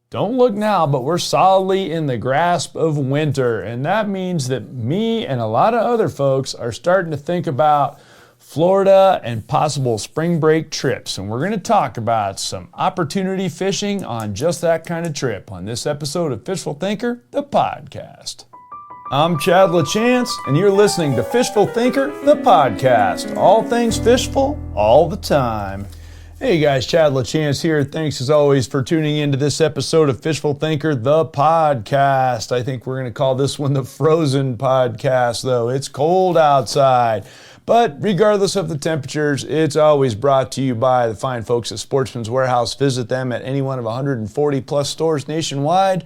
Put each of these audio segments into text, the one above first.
Don't look now, but we're solidly in the grasp of winter, and that means that me and a lot of other folks are starting to think about Florida and possible spring break trips, and we're going to talk about some opportunity fishing on just that kind of trip on this episode of Fishful Thinker, the podcast. I'm Chad LaChance, and you're listening to Fishful Thinker, the podcast. All things fishful, all the time. Hey guys, Chad LaChance here. Thanks as always for tuning into this episode of Fishful Thinker, the podcast. I think we're going to call this one the Frozen Podcast, though. It's cold outside. But regardless of the temperatures, it's always brought to you by the fine folks at Sportsman's Warehouse. Visit them at any one of 140 plus stores nationwide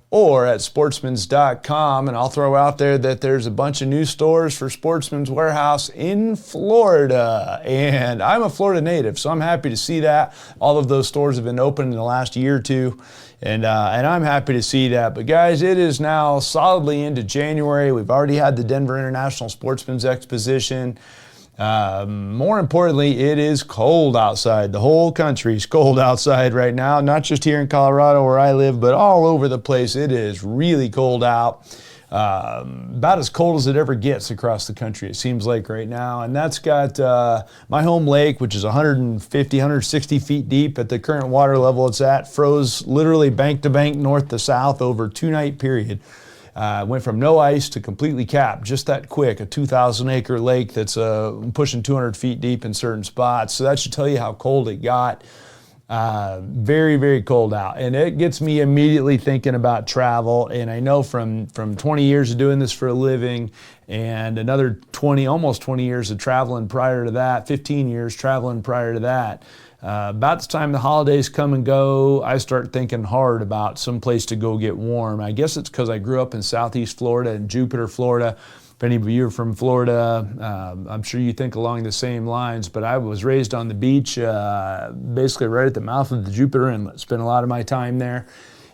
or at sportsmans.com. And I'll throw out there that there's a bunch of new stores for Sportsman's Warehouse in Florida. And I'm a Florida native, so I'm happy to see that. All of those stores have been open in the last year or two. And I'm happy to see that. But guys, it is now solidly into January. We've already had the Denver International Sportsman's Exposition. More importantly, it is cold outside. The whole country is cold outside right now, not just here in Colorado where I live, but all over the place. It is really cold out. About as cold as it ever gets across the country, it seems like right now. And that's got my home lake, which is 150, 160 feet deep at the current water level it's at, froze literally bank to bank, north to south over a 2-night period. Went from no ice to completely capped just that quick, a 2,000 acre lake that's pushing 200 feet deep in certain spots. So that should tell you how cold it got. Very, very cold out. And it gets me immediately thinking about travel. And I know from 20 years of doing this for a living and another 20, almost 20 years of traveling prior to that, 15 years traveling prior to that, about the time the holidays come and go, I start thinking hard about some place to go get warm. I guess it's because I grew up in Southeast Florida and Jupiter, Florida. If any of you are from Florida, I'm sure you think along the same lines, but I was raised on the beach, basically right at the mouth of the Jupiter Inlet. Spent a lot of my time there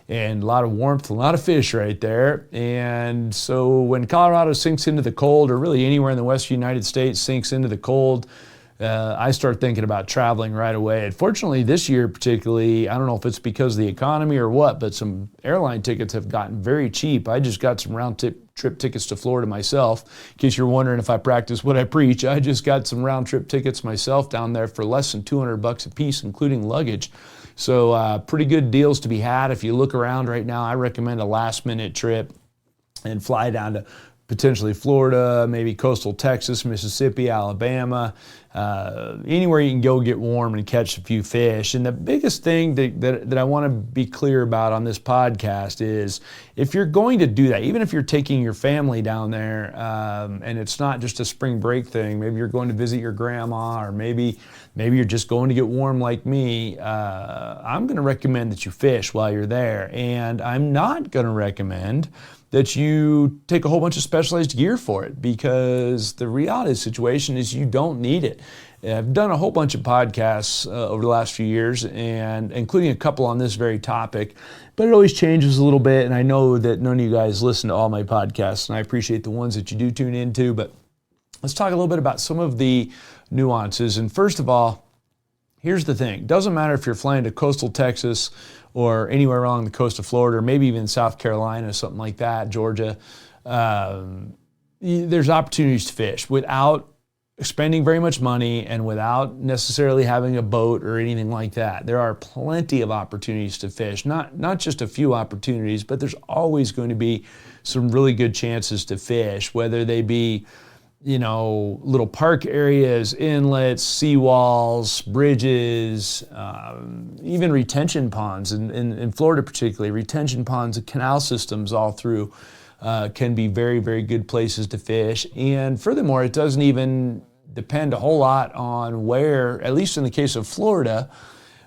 and a lot of warmth, a lot of fish right there. And so when Colorado sinks into the cold, or really anywhere in the western United States sinks into the cold, I start thinking about traveling right away. And fortunately, this year particularly, I don't know if it's because of the economy or what, but some airline tickets have gotten very cheap. I just got some round-trip tickets to Florida myself. In case you're wondering if I practice what I preach, I just got some round-trip tickets myself down there for less than $200 a piece, including luggage. So pretty good deals to be had. If you look around right now, I recommend a last-minute trip and fly down to potentially Florida, maybe coastal Texas, Mississippi, Alabama, anywhere you can go get warm and catch a few fish. And the biggest thing that I want to be clear about on this podcast is if you're going to do that, even if you're taking your family down there and it's not just a spring break thing, maybe you're going to visit your grandma, or maybe you're just going to get warm like me, I'm going to recommend that you fish while you're there. And I'm not going to recommend that you take a whole bunch of specialized gear for it, because the reality of the situation is you don't need it. I've done a whole bunch of podcasts over the last few years, and including a couple on this very topic, but it always changes a little bit, and I know that none of you guys listen to all my podcasts, and I appreciate the ones that you do tune into, but let's talk a little bit about some of the nuances. And first of all, here's the thing. Doesn't matter if you're flying to coastal Texas or anywhere along the coast of Florida, or maybe even South Carolina, something like that, Georgia. There's opportunities to fish without spending very much money and without necessarily having a boat or anything like that. There are plenty of opportunities to fish, not just a few opportunities, but there's always going to be some really good chances to fish, whether they be little park areas, inlets, seawalls, bridges, even retention ponds. In Florida particularly, retention ponds and canal systems all through can be very, very good places to fish. And furthermore, it doesn't even depend a whole lot on where, at least in the case of Florida,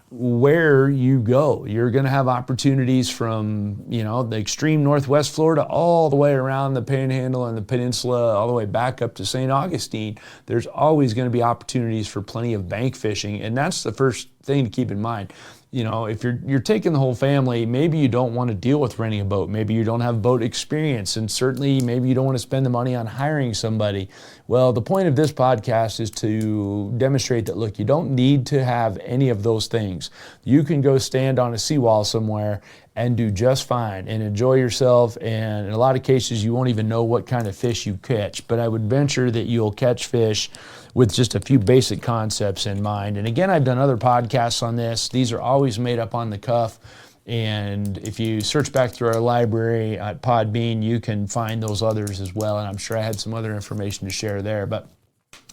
where you go. You're going to have opportunities from, the extreme northwest Florida all the way around the Panhandle and the Peninsula, all the way back up to St. Augustine. There's always going to be opportunities for plenty of bank fishing, and that's the first thing to keep in mind. if you're taking the whole family, maybe you don't want to deal with renting a boat. Maybe you don't have boat experience, and certainly maybe you don't want to spend the money on hiring somebody. Well, the point of this podcast is to demonstrate that, look, you don't need to have any of those things. You can go stand on a seawall somewhere and do just fine and enjoy yourself, and in a lot of cases you won't even know what kind of fish you catch. But I would venture that you'll catch fish with just a few basic concepts in mind. And again, I've done other podcasts on this. These are always made up on the cuff. And if you search back through our library at Podbean, you can find those others as well. And I'm sure I had some other information to share there. But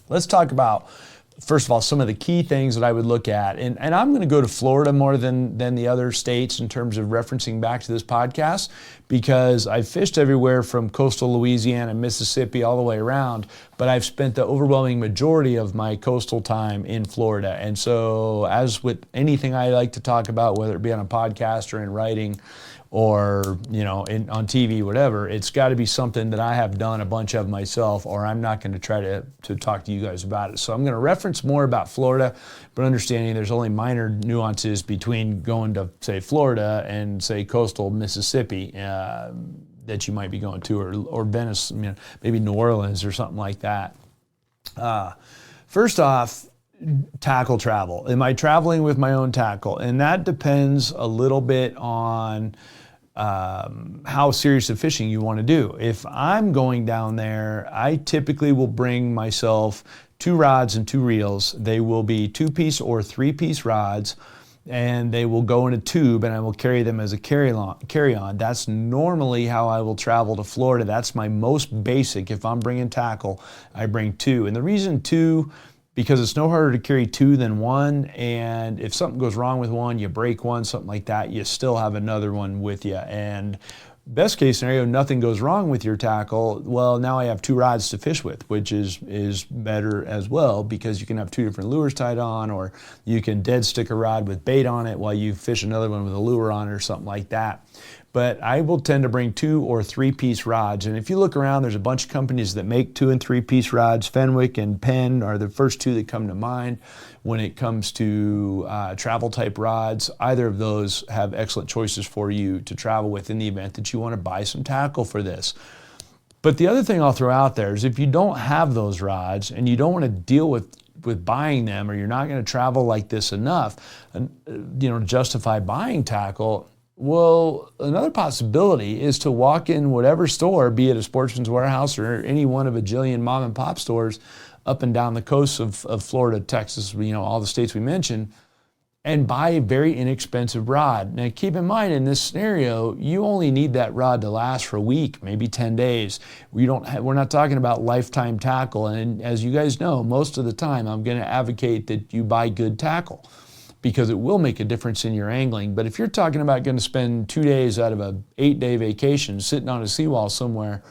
let's talk about, first of all, some of the key things that I would look at. And I'm going to go to Florida more than the other states in terms of referencing back to this podcast, because I've fished everywhere from coastal Louisiana, Mississippi, all the way around, but I've spent the overwhelming majority of my coastal time in Florida. And so, as with anything I like to talk about, whether it be on a podcast or in writing, or on TV, whatever, it's got to be something that I have done a bunch of myself, or I'm not going to try to talk to you guys about it. So I'm going to reference more about Florida, but understanding there's only minor nuances between going to, say, Florida and, say, coastal Mississippi that you might be going to, or Venice, maybe New Orleans or something like that. First off, tackle travel. Am I traveling with my own tackle? And that depends a little bit on how serious of fishing you want to do. If I'm going down there, I typically will bring myself 2 rods and 2 reels. They will be 2-piece or 3-piece rods, and they will go in a tube, and I will carry them as a carry-on. That's normally how I will travel to Florida. That's my most basic. If I'm bringing tackle, I bring 2. And the reason 2, because it's no harder to carry 2 than 1, and if something goes wrong with one, you break one, something like that, you still have another one with you. And best case scenario, nothing goes wrong with your tackle. Well, now I have 2 rods to fish with, which is better as well, because you can have 2 different lures tied on, or you can dead stick a rod with bait on it while you fish another one with a lure on it or something like that. But I will tend to bring 2 or 3-piece rods. And if you look around, there's a bunch of companies that make 2 and 3-piece rods. Fenwick and Penn are the first 2 that come to mind when it comes to travel type rods. Either of those have excellent choices for you to travel with in the event that you want to buy some tackle for this. But the other thing I'll throw out there is, if you don't have those rods and you don't want to deal with buying them, or you're not going to travel like this enough, to justify buying tackle, well, another possibility is to walk in whatever store, be it a Sportsman's Warehouse or any one of a jillion mom and pop stores up and down the coast of Florida, Texas, all the states we mentioned, and buy a very inexpensive rod. Now, keep in mind, in this scenario, you only need that rod to last for a week, maybe 10 days. We're not talking about lifetime tackle. And as you guys know, most of the time, I'm going to advocate that you buy good tackle, because it will make a difference in your angling. But if you're talking about going to spend 2 days out of a 8-day vacation sitting on a seawall somewhere,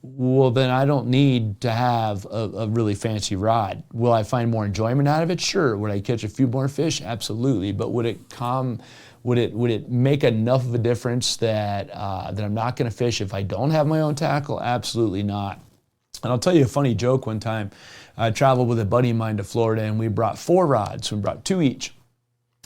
well, then I don't need to have a really fancy rod. Will I find more enjoyment out of it? Sure. Would I catch a few more fish? Absolutely. But would it make enough of a difference that I'm not going to fish if I don't have my own tackle? Absolutely not. And I'll tell you a funny joke. One time I traveled with a buddy of mine to Florida, and we brought 4 rods. We brought 2 each.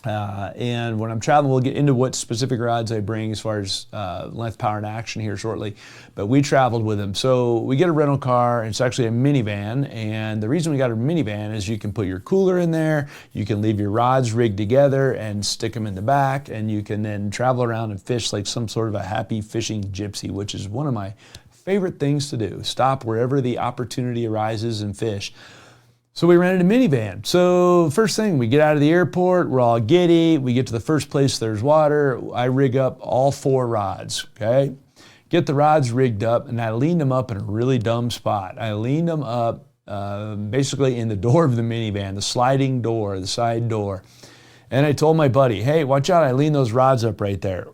And when I'm traveling, we'll get into what specific rods I bring as far as length, power, and action here shortly. But we traveled with them. So we get a rental car, and it's actually a minivan. And the reason we got a minivan is you can put your cooler in there, you can leave your rods rigged together and stick them in the back, and you can then travel around and fish like some sort of a happy fishing gypsy, which is one of my favorite things to do. Stop wherever the opportunity arises and fish. So we rented a minivan. So first thing, we get out of the airport, we're all giddy, we get to the first place there's water, I rig up all 4 rods, okay? Get the rods rigged up, and I leaned them up in a really dumb spot. I leaned them up basically in the door of the minivan, the sliding door, the side door. And I told my buddy, hey, watch out, I leaned those rods up right there.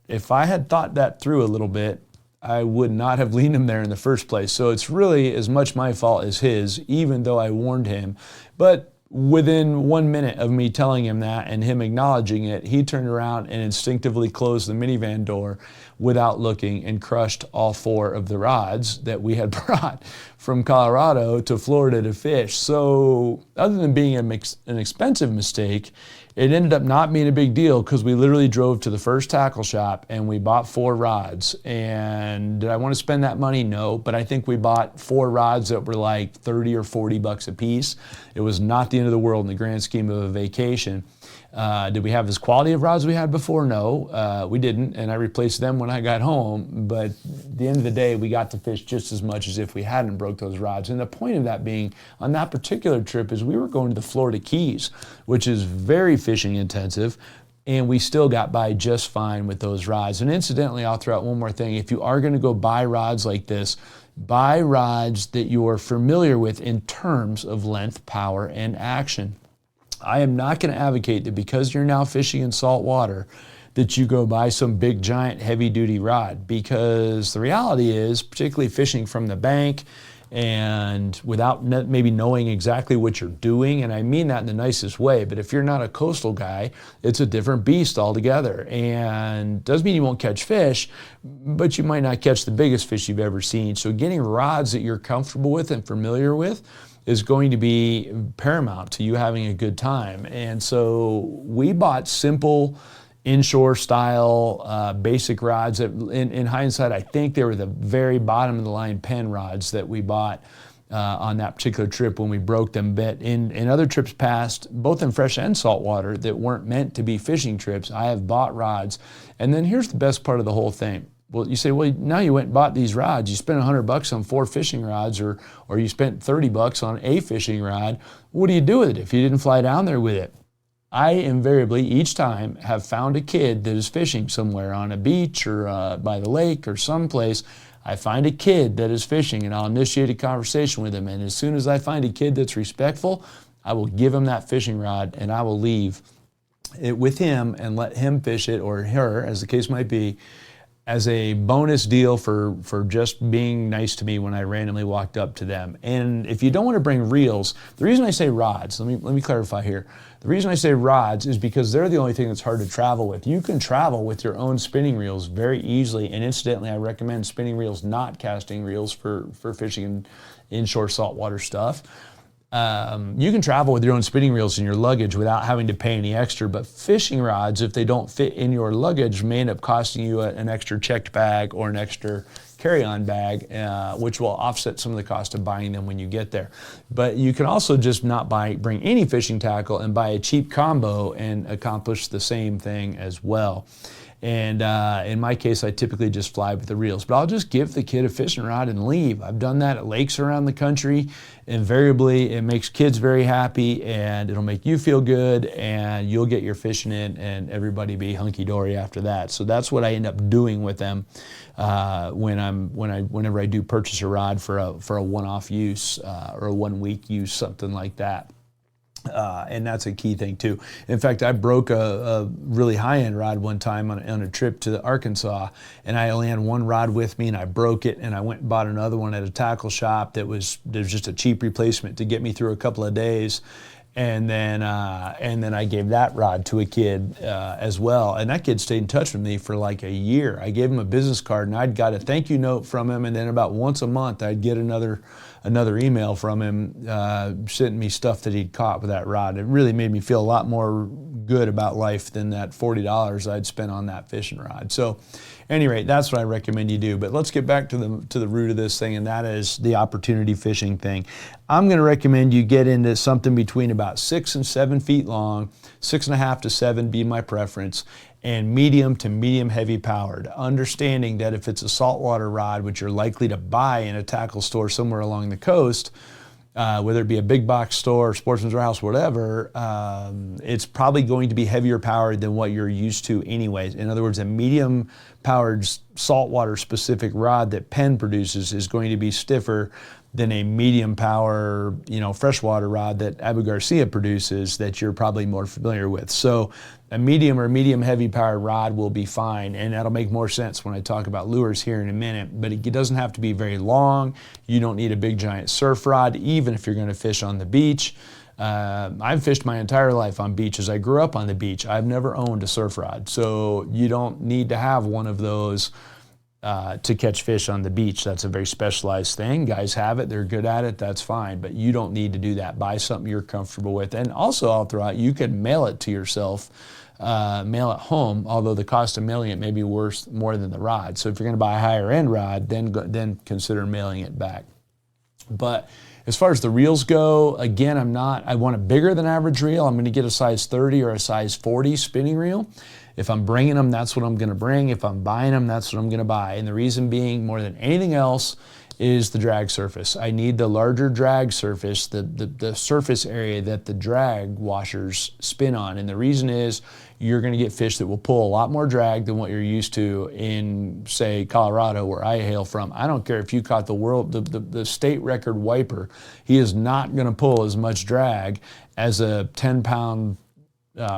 If I had thought that through a little bit, I would not have leaned him there in the first place. So it's really as much my fault as his, even though I warned him. But within 1 minute of me telling him that and him acknowledging it, he turned around and instinctively closed the minivan door without looking and crushed all 4 of the rods that we had brought from Colorado to Florida to fish. So other than being an expensive mistake, it ended up not being a big deal because we literally drove to the first tackle shop and we bought 4 rods. And did I want to spend that money? No, but I think we bought 4 rods that were like 30 or 40 bucks a piece. It was not the end of the world in the grand scheme of a vacation. Did we have this quality of rods we had before? No, we didn't, and I replaced them when I got home. But at the end of the day, we got to fish just as much as if we hadn't broke those rods. And the point of that being, on that particular trip, is we were going to the Florida Keys, which is very fishing intensive, and we still got by just fine with those rods. And incidentally, I'll throw out one more thing. If you are going to go buy rods like this, buy rods that you are familiar with in terms of length, power, and action. I am not going to advocate that because you're now fishing in salt water that you go buy some big giant heavy duty rod, because the reality is, particularly fishing from the bank and without maybe knowing exactly what you're doing, and I mean that in the nicest way, but if you're not a coastal guy, it's a different beast altogether. And doesn't mean you won't catch fish, but you might not catch the biggest fish you've ever seen. So getting rods that you're comfortable with and familiar with is going to be paramount to you having a good time. And so we bought simple inshore style basic rods that in hindsight, I think they were the very bottom of the line Penn rods that we bought on that particular trip when we broke them. But in other trips past, both in fresh and salt water that weren't meant to be fishing trips, I have bought rods. And then here's the best part of the whole thing. Well, you say, well, now you went and bought these rods. You spent $100 on 4 fishing rods, or you spent $30 on a fishing rod. What do you do with it if you didn't fly down there with it? I invariably, each time, have found a kid that is fishing somewhere on a beach or by the lake or someplace. I find a kid that is fishing, and I'll initiate a conversation with him. And as soon as I find a kid that's respectful, I will give him that fishing rod, and I will leave it with him and let him fish it, or her, as the case might be, as a bonus deal for just being nice to me when I randomly walked up to them. And if you don't want to bring reels, the reason I say rods, let me clarify here. The reason I say rods is because they're the only thing that's hard to travel with. You can travel with your own spinning reels very easily, and incidentally, I recommend spinning reels, not casting reels, for fishing in inshore saltwater stuff. You can travel with your own spinning reels in your luggage without having to pay any extra, but fishing rods, if they don't fit in your luggage, may end up costing you an extra checked bag or an extra carry-on bag, which will offset some of the cost of buying them when you get there. But you can also just not bring any fishing tackle and buy a cheap combo and accomplish the same thing as well. And in my case, I typically just fly with the reels. But I'll just give the kid a fishing rod and leave. I've done that at lakes around the country. Invariably, it makes kids very happy, and it'll make you feel good, and you'll get your fishing in, and everybody be hunky-dory after that. So that's what I end up doing with them whenever I do purchase a rod for a one-off use or a one-week use, something like that. And that's a key thing too. In fact, I broke a really high-end rod one time on a trip to Arkansas, and I only had one rod with me, and I broke it, and I went and bought another one at a tackle shop that was just a cheap replacement to get me through a couple of days. And then I gave that rod to a kid as well, and that kid stayed in touch with me for like a year. I gave him a business card, and I'd got a thank you note from him, and then about once a month I'd get another email from him sending me stuff that he'd caught with that rod. It really made me feel a lot more good about life than that $40 I'd spent on that fishing rod. So at any rate, that's what I recommend you do. But let's get back to the root of this thing, and that is the opportunity fishing thing. I'm going to recommend you get into something between about 6 and 7 feet long, 6.5 to 7 be my preference, and medium to medium heavy powered. Understanding that if it's a saltwater rod, which you're likely to buy in a tackle store somewhere along the coast, whether it be a big box store, Sportsman's Warehouse, whatever, it's probably going to be heavier powered than what you're used to anyways. In other words, a medium powered saltwater specific rod that Penn produces is going to be stiffer than a medium power, freshwater rod that Abu Garcia produces that you're probably more familiar with. So a medium or medium heavy powered rod will be fine, and that'll make more sense when I talk about lures here in a minute, but it doesn't have to be very long. You don't need a big giant surf rod, even if you're going to fish on the beach. I've fished my entire life on beaches. I grew up on the beach. I've never owned a surf rod, so you don't need to have one of those to catch fish on the beach. That's a very specialized thing. Guys have it, they're good at it, that's fine, but you don't need to do that. Buy something you're comfortable with. And also, I'll throw out, you can mail it to yourself, mail it home, although the cost of mailing it may be worth more than the rod. So if you're gonna buy a higher end rod, then consider mailing it back. But as far as the reels go, again, I want a bigger than average reel. I'm gonna get a size 30 or a size 40 spinning reel. If I'm bringing them, that's what I'm gonna bring. If I'm buying them, that's what I'm gonna buy. And the reason being, more than anything else, is the drag surface. I need the larger drag surface, the surface area that the drag washers spin on. And the reason is, you're gonna get fish that will pull a lot more drag than what you're used to in, say, Colorado, where I hail from. I don't care if you caught the state record wiper, he is not gonna pull as much drag as a 10-pound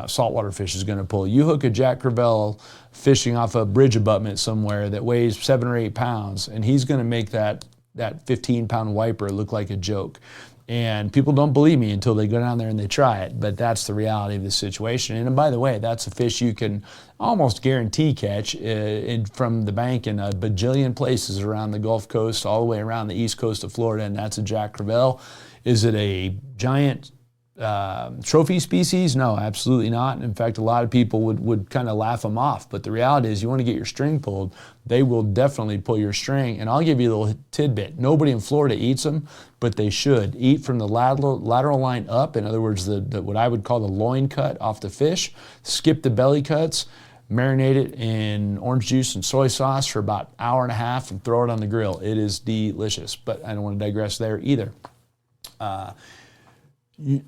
saltwater fish is going to pull. You hook a Jack Crevalle fishing off a bridge abutment somewhere that weighs 7 or 8 pounds, and he's going to make that 15-pound wiper look like a joke. And people don't believe me until they go down there and they try it, but that's the reality of the situation. And by the way, that's a fish you can almost guarantee catch from the bank in a bajillion places around the Gulf Coast, all the way around the east coast of Florida, and that's a Jack Crevalle. Is it a giant trophy species? No, absolutely not. In fact, a lot of people would kind of laugh them off. But the reality is, you want to get your string pulled, they will definitely pull your string. And I'll give you a little tidbit. Nobody in Florida eats them, but they should. Eat from the lateral line up. In other words, what I would call the loin cut off the fish. Skip the belly cuts. Marinate it in orange juice and soy sauce for about an hour and a half and throw it on the grill. It is delicious. But I don't want to digress there either.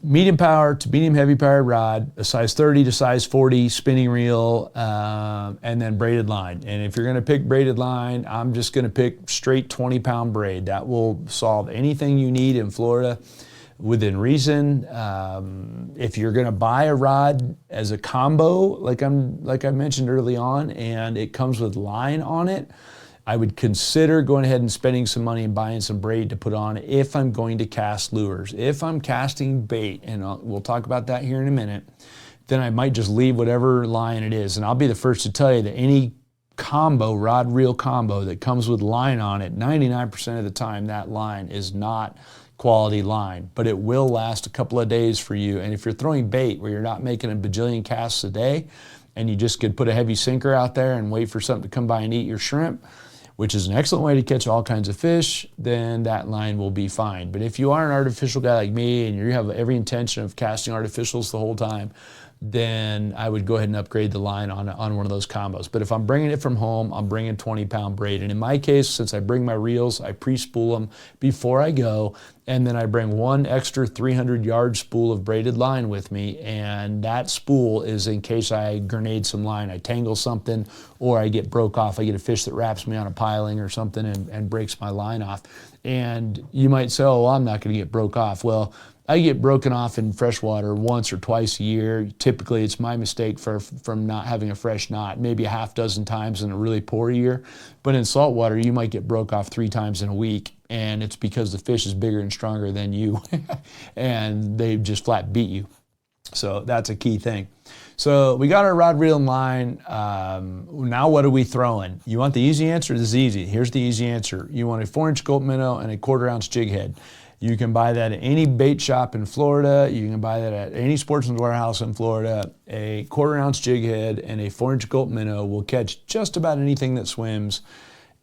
Medium power to medium heavy powered rod, a size 30 to size 40 spinning reel, and then braided line. And if you're going to pick braided line, I'm just going to pick straight 20-pound braid. That will solve anything you need in Florida within reason. If you're going to buy a rod as a combo, like I mentioned early on, and it comes with line on it, I would consider going ahead and spending some money and buying some braid to put on if I'm going to cast lures. If I'm casting bait, and we'll talk about that here in a minute, then I might just leave whatever line it is. And I'll be the first to tell you that any combo, rod-reel combo that comes with line on it, 99% of the time that line is not quality line, but it will last a couple of days for you. And if you're throwing bait where you're not making a bajillion casts a day, and you just could put a heavy sinker out there and wait for something to come by and eat your shrimp, which is an excellent way to catch all kinds of fish, then that line will be fine. But if you are an artificial guy like me and you have every intention of casting artificials the whole time, then I would go ahead and upgrade the line on one of those combos. But if I'm bringing it from home, I'm bringing 20-pound braid. And in my case, since I bring my reels, I pre-spool them before I go, and then I bring one extra 300-yard spool of braided line with me, and that spool is in case I grenade some line, I tangle something, or I get broke off. I get a fish that wraps me on a piling or something and breaks my line off. And you might say, oh, well, I'm not going to get broke off. Well, I get broken off in freshwater once or twice a year. Typically, it's my mistake from not having a fresh knot, maybe a half dozen times in a really poor year. But in saltwater, you might get broke off 3 times in a week, and it's because the fish is bigger and stronger than you, and they just flat beat you. So that's a key thing. So we got our rod, reel, and line. Now what are we throwing? You want the easy answer? This is easy. Here's the easy answer. You want a 4-inch gulp minnow and a 1/4-ounce jig head. You can buy that at any bait shop in Florida. You can buy that at any sportsman's warehouse in Florida. A 1/4-ounce jig head and a 4-inch gulp minnow will catch just about anything that swims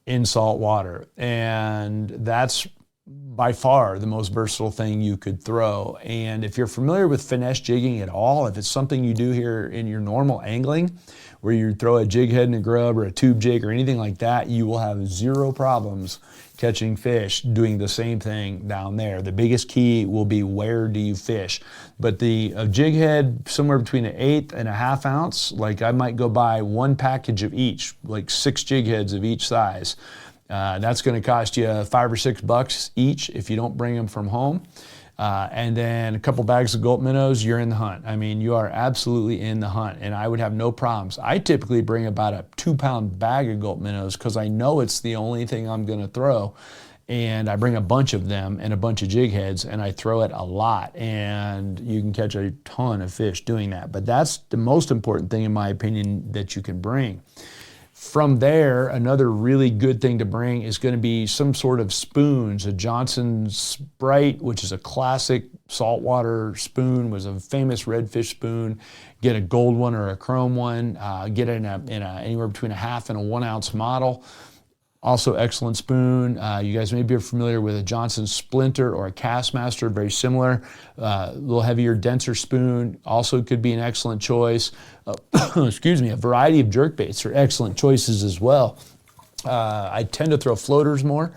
in salt water. And that's by far the most versatile thing you could throw. And if you're familiar with finesse jigging at all, if it's something you do here in your normal angling, where you throw a jig head and a grub or a tube jig or anything like that, you will have zero problems catching fish doing the same thing down there. The biggest key will be, where do you fish? But the jig head, somewhere between an 1/8 and a 1/2 ounce, like I might go buy one package of each, like 6 jig heads of each size. That's going to cost you $5 or $6 each if you don't bring them from home. And then a couple bags of gulp minnows, you're in the hunt. I mean, you are absolutely in the hunt, and I would have no problems. I typically bring about a 2-pound bag of gulp minnows because I know it's the only thing I'm going to throw. And I bring a bunch of them and a bunch of jig heads, and I throw it a lot, and you can catch a ton of fish doing that. But that's the most important thing, in my opinion, that you can bring. From there, another really good thing to bring is going to be some sort of spoons. A Johnson Sprite, which is a classic saltwater spoon, was a famous redfish spoon. Get a gold one or a chrome one. Get it in anywhere between a half and a 1 ounce model. Also excellent spoon. You guys may be familiar with a Johnson Splinter or a Castmaster, very similar. A little heavier, denser spoon also could be an excellent choice. Excuse me, a variety of jerkbaits are excellent choices as well. I tend to throw floaters more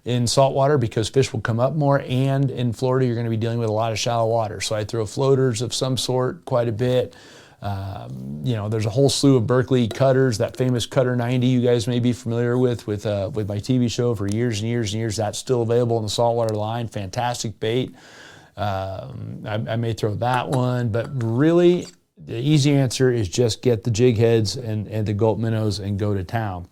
in saltwater because fish will come up more, and in Florida you're going to be dealing with a lot of shallow water. So I throw floaters of some sort quite a bit. You know, there's a whole slew of Berkley cutters, that famous Cutter 90 you guys may be familiar with my TV show for years and years and years. That's still available in the saltwater line. Fantastic bait. I may throw that one, but really the easy answer is just get the jig heads and the gulp minnows and go to town.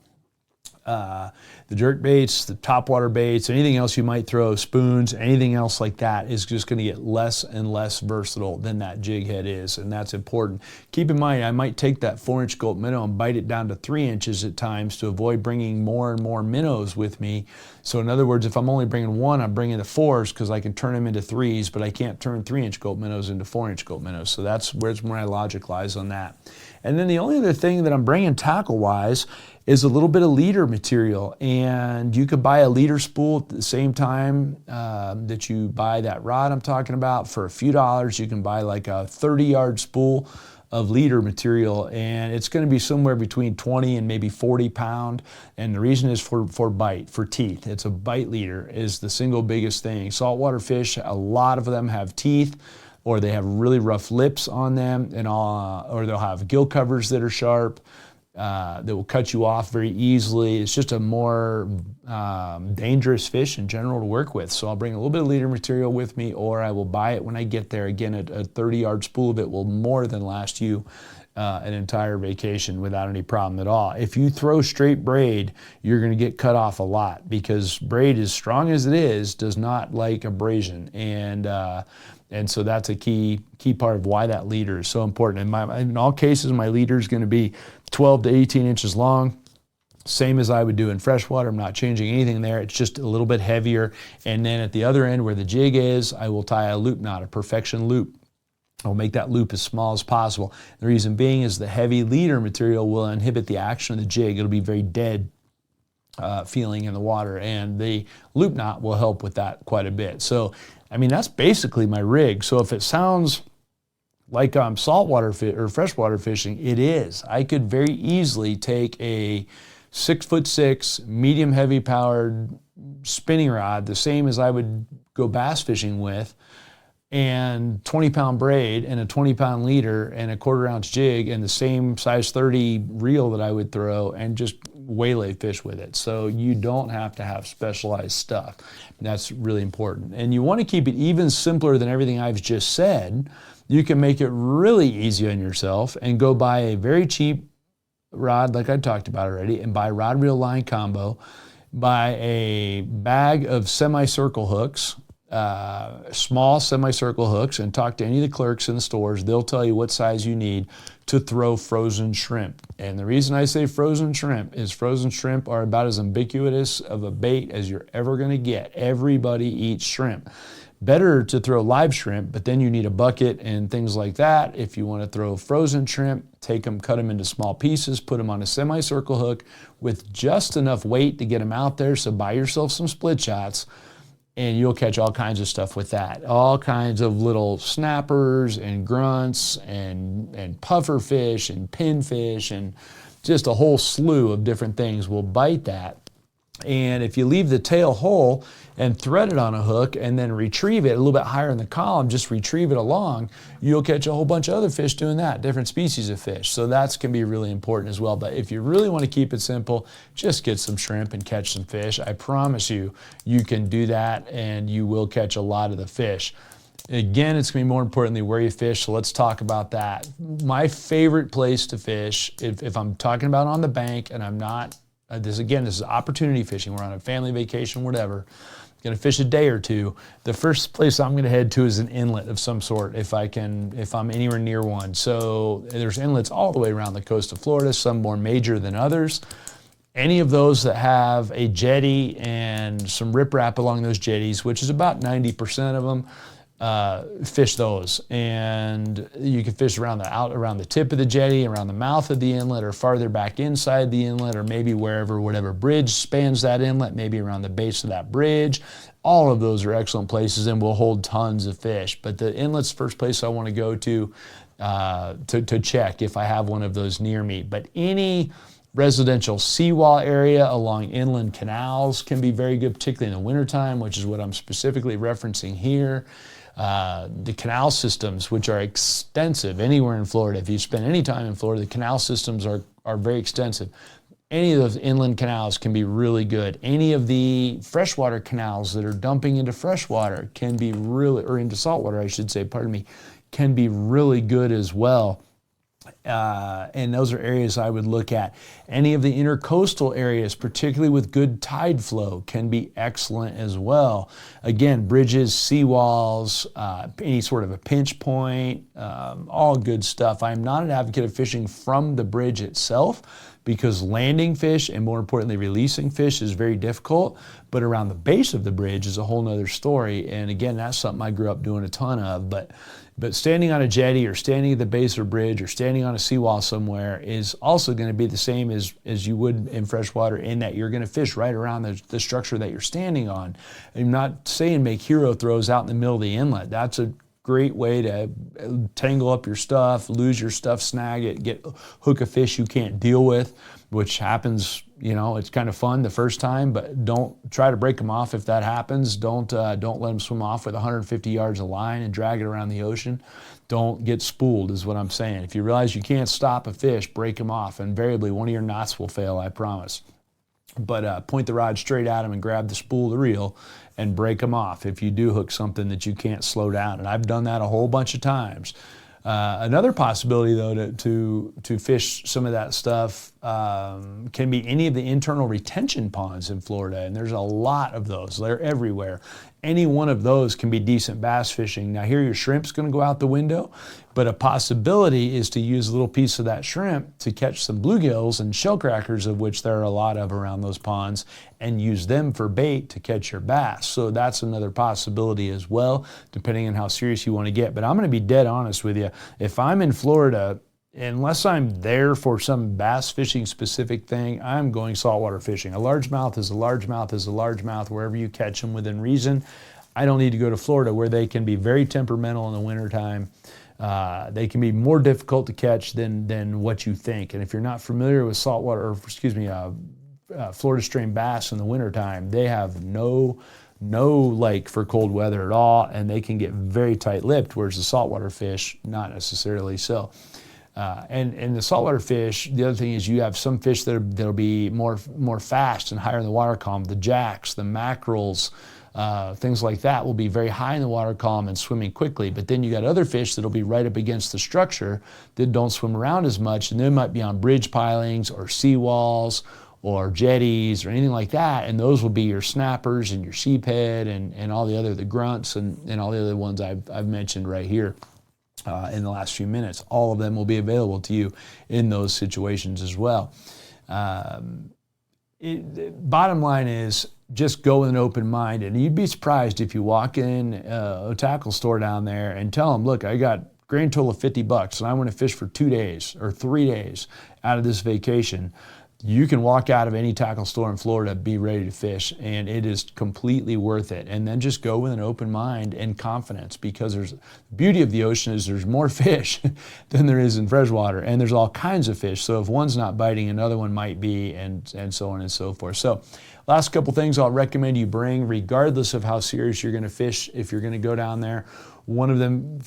The jerk baits, the topwater baits, anything else you might throw, spoons, anything else like that is just going to get less and less versatile than that jig head is, and that's important. Keep in mind, I might take that 4-inch gulp minnow and bite it down to 3 inches at times to avoid bringing more and more minnows with me. So in other words, if I'm only bringing one, I'm bringing the 4s because I can turn them into 3s, but I can't turn 3-inch gulp minnows into 4-inch gulp minnows. So that's where my logic lies on that. And then the only other thing that I'm bringing tackle-wise is a little bit of leader material, and you could buy a leader spool at the same time that you buy that rod I'm talking about. For a few dollars, you can buy like a 30-yard spool of leader material, and it's going to be somewhere between 20 and maybe 40 pound, and the reason is for bite, for teeth. It's a bite leader is the single biggest thing. Saltwater fish, a lot of them have teeth, or they have really rough lips on them, and or they'll have gill covers that are sharp. That will cut you off very easily. It's just a more dangerous fish in general to work with. So I'll bring a little bit of leader material with me, or I will buy it when I get there. Again, a 30-yard spool of it will more than last you an entire vacation without any problem at all. If you throw straight braid, you're going to get cut off a lot because braid, as strong as it is, does not like abrasion. And so that's a key part of why that leader is so important. In all cases, my leader is going to be 12 to 18 inches long, same as I would do in freshwater. I'm not changing anything there. It's just a little bit heavier. And then at the other end where the jig is, I will tie a loop knot, a perfection loop. I'll make that loop as small as possible. The reason being is the heavy leader material will inhibit the action of the jig. It'll be very dead feeling in the water, and the loop knot will help with that quite a bit. So, I mean, that's basically my rig. So if it sounds like I'm saltwater or freshwater fishing, it is. I could very easily take a 6'6", medium heavy powered spinning rod, the same as I would go bass fishing with, and 20-pound braid and a 20-pound leader and a 1/4 ounce jig and the same size 30 reel that I would throw, and just waylay fish with it. So you don't have to have specialized stuff. That's really important. And you want to keep it even simpler than everything I've just said. You can make it really easy on yourself and go buy a very cheap rod like I talked about already, and buy rod reel line combo, buy a bag of semicircle hooks, small semicircle hooks, and talk to any of the clerks in the stores. They'll tell you what size you need to throw frozen shrimp. And the reason I say frozen shrimp is frozen shrimp are about as ubiquitous of a bait as you're ever going to get. Everybody eats shrimp. Better to throw live shrimp, but then you need a bucket and things like that. If you want to throw frozen shrimp, take them, cut them into small pieces, put them on a semicircle hook with just enough weight to get them out there. So buy yourself some split shots, and you'll catch all kinds of stuff with that. All kinds of little snappers and grunts and puffer fish and pinfish, and just a whole slew of different things will bite that. And if you leave the tail whole and thread it on a hook and then retrieve it a little bit higher in the column, just retrieve it along, you'll catch a whole bunch of other fish doing that, different species of fish. So that can be really important as well. But if you really want to keep it simple, just get some shrimp and catch some fish. I promise you, you can do that and you will catch a lot of the fish. Again, it's going to be more importantly where you fish, so let's talk about that. My favorite place to fish, if I'm talking about on the bank and I'm not this is opportunity fishing. We're on a family vacation, whatever. Going to fish a day or two. The first place I'm going to head to is an inlet of some sort if I'm anywhere near one. So there's inlets all the way around the coast of Florida, some more major than others. Any of those that have a jetty and some riprap along those jetties, which is about 90% of them, fish those. And you can fish around the tip of the jetty, around the mouth of the inlet, or farther back inside the inlet, or maybe whatever bridge spans that inlet, maybe around the base of that bridge. All of those are excellent places and will hold tons of fish. But the inlet's the first place I want to go to check if I have one of those near me. But any residential seawall area along inland canals can be very good, particularly in the wintertime, which is what I'm specifically referencing here. The canal systems, which are extensive anywhere in Florida. If you spend any time in Florida, the canal systems are very extensive. Any of those inland canals can be really good. Any of the freshwater canals that are dumping into freshwater can be or into saltwater, I should say, pardon me, can be really good as well. And those are areas I would look at. Any of the intercoastal areas, particularly with good tide flow, can be excellent as well. Again, bridges, seawalls, any sort of a pinch point, all good stuff. I'm not an advocate of fishing from the bridge itself because landing fish and, more importantly, releasing fish is very difficult. But around the base of the bridge is a whole nother story. And again, that's something I grew up doing a ton of. But standing on a jetty or standing at the base of a bridge or standing on a seawall somewhere is also going to be the same as you would in freshwater, in that you're going to fish right around the structure that you're standing on. I'm not saying make hero throws out in the middle of the inlet. That's a great way to tangle up your stuff, lose your stuff, snag it, hook a fish you can't deal with, which happens, it's kind of fun the first time, but don't try to break them off if that happens. Don't let them swim off with 150 yards of line and drag it around the ocean. Don't get spooled is what I'm saying. If you realize you can't stop a fish, break them off. Invariably, one of your knots will fail, I promise. But point the rod straight at them and grab the spool of the reel and break them off if you do hook something that you can't slow down. And I've done that a whole bunch of times. Another possibility, though, to fish some of that stuff can be any of the internal retention ponds in Florida, and there's a lot of those. They're everywhere. Any one of those can be decent bass fishing. Now, here your shrimp's going to go out the window, but a possibility is to use a little piece of that shrimp to catch some bluegills and shellcrackers, of which there are a lot of around those ponds, and use them for bait to catch your bass. So that's another possibility as well, depending on how serious you want to get. But I'm going to be dead honest with you. If I'm in Florida, unless I'm there for some bass fishing specific thing, I'm going saltwater fishing. A largemouth is a largemouth is a largemouth wherever you catch them within reason. I don't need to go to Florida where they can be very temperamental in the wintertime. They can be more difficult to catch than what you think. And if you're not familiar with Florida stream bass in the wintertime, they have no lake for cold weather at all, and they can get very tight-lipped, whereas the saltwater fish, not necessarily so. And the saltwater fish, the other thing is you have some fish that'll be more fast and higher in the water column. The jacks, the mackerels, things like that will be very high in the water column and swimming quickly. But then you got other fish that'll be right up against the structure that don't swim around as much, and they might be on bridge pilings or seawalls or jetties or anything like that, and those will be your snappers and your sheephead and all the grunts and all the other ones I've mentioned right here in the last few minutes. All of them will be available to you in those situations as well. Bottom line is just go with an open mind, and you'd be surprised if you walk in a tackle store down there and tell them, look, I got grand total of $50 and I want to fish for 2 days or 3 days out of this vacation. You can walk out of any tackle store in Florida, be ready to fish, and it is completely worth it. And then just go with an open mind and confidence, because the beauty of the ocean is there's more fish than there is in freshwater, and there's all kinds of fish. So if one's not biting, another one might be, and so on and so forth. So last couple things I'll recommend you bring, regardless of how serious you're going to fish, if you're going to go down there. One of them,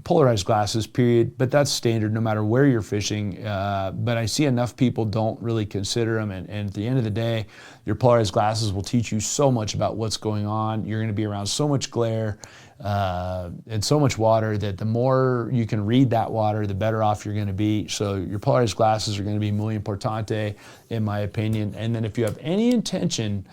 polarized glasses, period, but that's standard no matter where you're fishing. But I see enough people don't really consider them, and at the end of the day, your polarized glasses will teach you so much about what's going on. You're going to be around so much glare and so much water that the more you can read that water, the better off you're going to be. So your polarized glasses are going to be muy importante, in my opinion. And then if you have any intention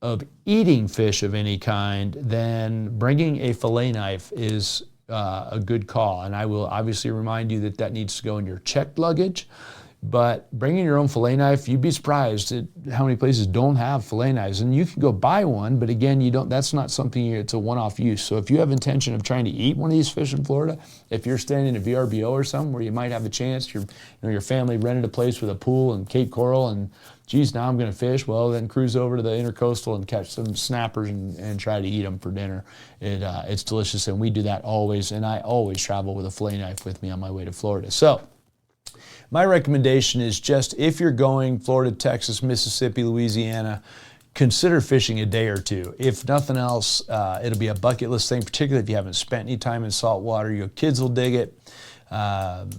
of eating fish of any kind, then bringing a fillet knife is a good call. And I will obviously remind you that that needs to go in your checked luggage. But bringing your own fillet knife, you'd be surprised at how many places don't have fillet knives. And you can go buy one, but again, that's not something, it's a one-off use. So if you have intention of trying to eat one of these fish in Florida, if you're staying in a VRBO or something where you might have a chance, your family rented a place with a pool in Cape Coral, and geez, now I'm going to fish, well, then cruise over to the Intercoastal and catch some snappers and try to eat them for dinner. It's delicious, and we do that always, and I always travel with a fillet knife with me on my way to Florida. So my recommendation is just, if you're going Florida, Texas, Mississippi, Louisiana, consider fishing a day or two. If nothing else, it'll be a bucket list thing, particularly if you haven't spent any time in salt water. Your kids will dig it.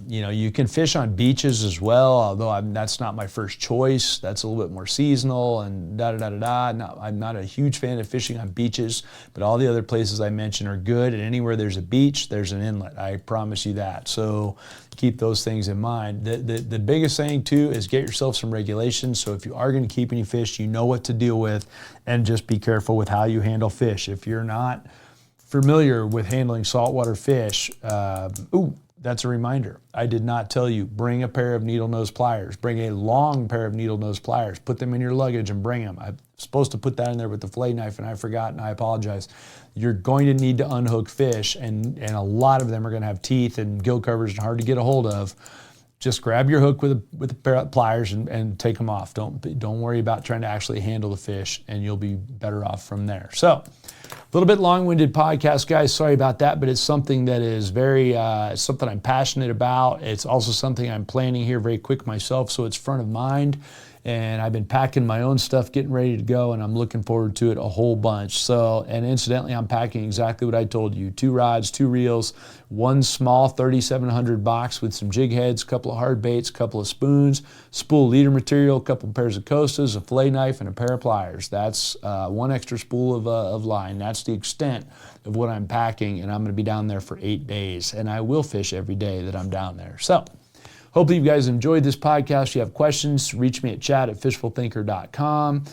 You can fish on beaches as well, although that's not my first choice. That's a little bit more seasonal and da-da-da-da-da. I'm not a huge fan of fishing on beaches, but all the other places I mentioned are good, and anywhere there's a beach, there's an inlet. I promise you that. So keep those things in mind. The biggest thing, too, is get yourself some regulations. So if you are going to keep any fish, you know what to deal with, and just be careful with how you handle fish. If you're not familiar with handling saltwater fish, that's a reminder. I did not tell you, bring a pair of needle nose pliers. Bring a long pair of needle nose pliers. Put them in your luggage and bring them. I'm supposed to put that in there with the fillet knife, and I forgot, and I apologize. You're going to need to unhook fish, and a lot of them are going to have teeth and gill covers and hard to get a hold of. Just grab your hook with a pair of pliers and take them off. Don't worry about trying to actually handle the fish, and you'll be better off from there. So, a little bit long-winded podcast, guys. Sorry about that, but it's something that is it's something I'm passionate about. It's also something I'm planning here very quick myself, so it's front of mind. And I've been packing my own stuff, getting ready to go, and I'm looking forward to it a whole bunch. So, and incidentally, I'm packing exactly what I told you. 2 rods, 2 reels, 1 small 3700 box with some jig heads, a couple of hard baits, a couple of spoons, spool leader material, a couple of pairs of Costas, a fillet knife, and a pair of pliers. That's 1 extra spool of line. That's the extent of what I'm packing, and I'm going to be down there for 8 days. And I will fish every day that I'm down there. So, hopefully you guys enjoyed this podcast. If you have questions, reach me at chad@fishfulthinker.com.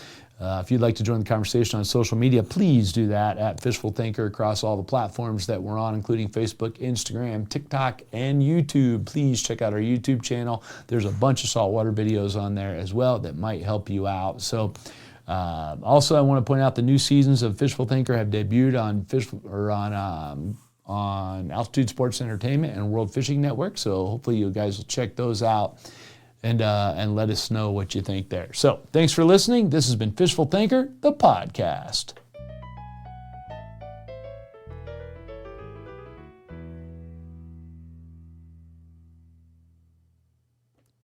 If you'd like to join the conversation on social media, please do that at Fishful Thinker across all the platforms that we're on, including Facebook, Instagram, TikTok, and YouTube. Please check out our YouTube channel. There's a bunch of saltwater videos on there as well that might help you out. So, also, I want to point out the new seasons of Fishful Thinker have debuted on Altitude Sports Entertainment and World Fishing Network. So hopefully you guys will check those out and let us know what you think there. So thanks for listening. This has been Fishful Thinker, the podcast.